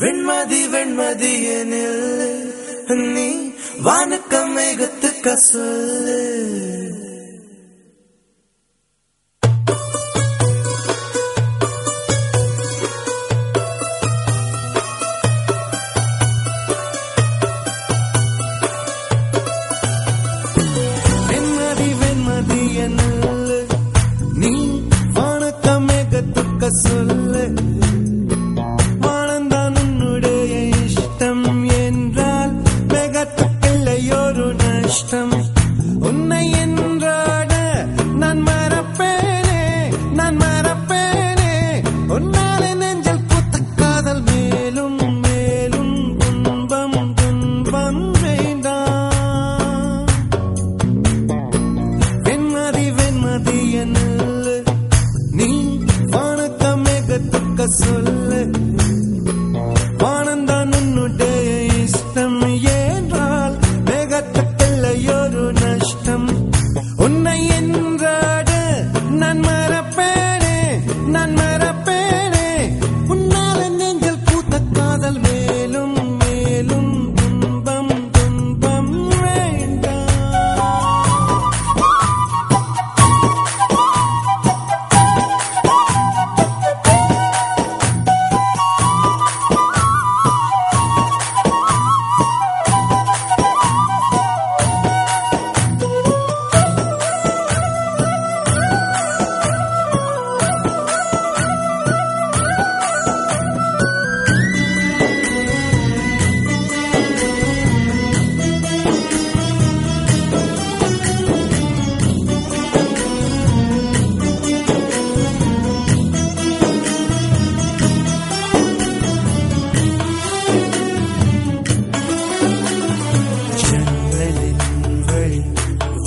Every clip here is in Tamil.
வெண்மதி வெண்மதியனில் நீ வானுக்க மேகத்துக்க சொல்லு. வெண்மதி வெண்மதியனில் நீ வானுக்க மேகத்துக்க சொல்லு. உன்னை என்றாட நான் மறப்பேனே, நான் மறப்பேனே. உன்னாலே நெஞ்சல் பூத்த காதல் மேலும் மேலும் துன்பம் துன்பம் வேண்டாம். வெண்மதி வெண்மதி என்னுள்ள நீ வானக்க மேகத்துக்க சொல்லு. வானந்தான் உன்னுடைய இஷ்டம் என்றால் மேகத்துக்கெல்லையொரு நஷ்டம். உன்னை என்றாட நான் மறப்பேனே, நான் மறப்பேனே. உன்னால நெஞ்சல் பூத்த காதல் மேலும் மேலும் துன்பம் துன்பம் வேண்டாம்.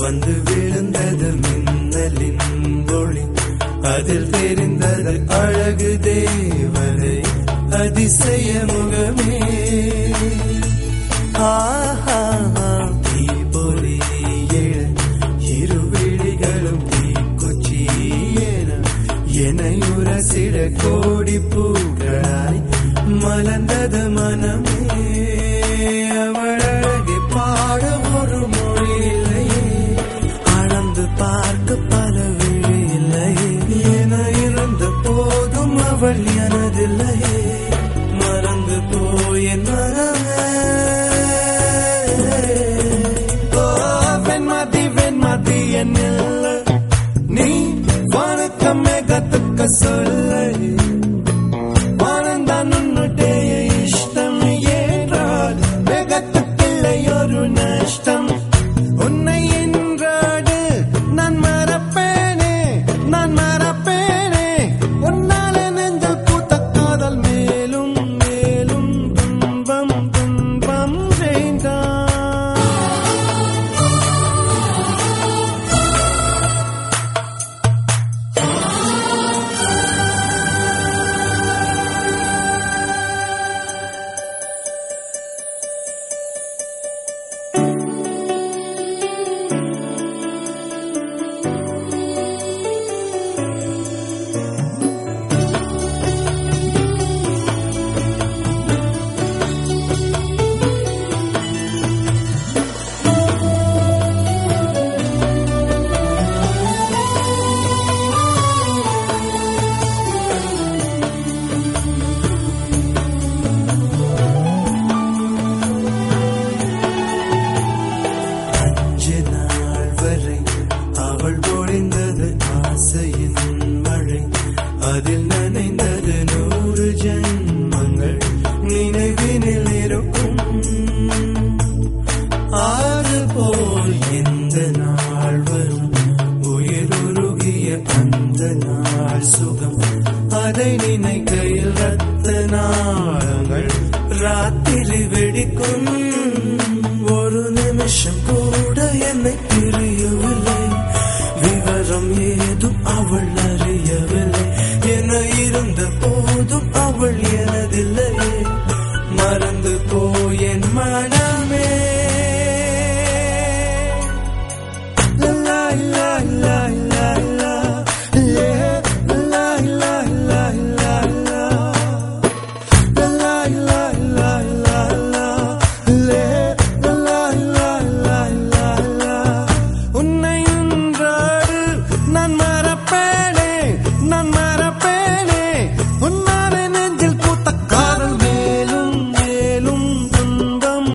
வந்து விழுந்தது மின்னலின் ஒளி, அதில் தெரிந்தது அழகு தேவதை அதிசய முகமே. தீபொறி எழ இருவிழிகளும் தீக்குச்சி என்னை உரசிட கோடி பூக்களாய் மலர்ந்தது மனமே. அவள் அழகை பாட ஒரு மொழி இல்லையே, அளந்து பார்க்க பல விழி இல்லையே. என இருந்த போதும் அவள் எனதில்லையே, மறந்து போய் என் மனமே. வெண்மதி வெண்மதி என்னில் நீ வானுக்க மேகத்துக்க சொல்லு. வானந்தான் உன்னுடைய இஷ்டம் என்றால் மேகத்துக்கில்லையொரு நஷ்டம். உன்னை என்றாடு நான் மறப்பேனே, நான் மறப்பேனே. உன்னால நெஞ்சல் பூத்த காதல் மேலும் மேலும் துன்பம் துன்பம் வேண்டாம். அவள் பொழிந்தது ஆசையின் மழை, அதில் நனைந்தது 100 ஜென்மங்கள் நினைவினில் இருக்கும். ஆறு போல் எந்த நாள் வரும், உயிருருகிய அந்த நாள் சுகம். அதை நினைக்கையில் ரத்த நாளங்கள் ராத்திரி வெடிக்கும். ஒரு நிமிஷம் கூட என்னை பிரியவில்லை, விவரம் ஏதும் அவள் அறியவில்லை. என இருந்த போதும் அவள் எனதில்லையே, மறந்து போய் என் மனமே. லா லா லா லா லா லா லா லா லா லா லா லா. நான்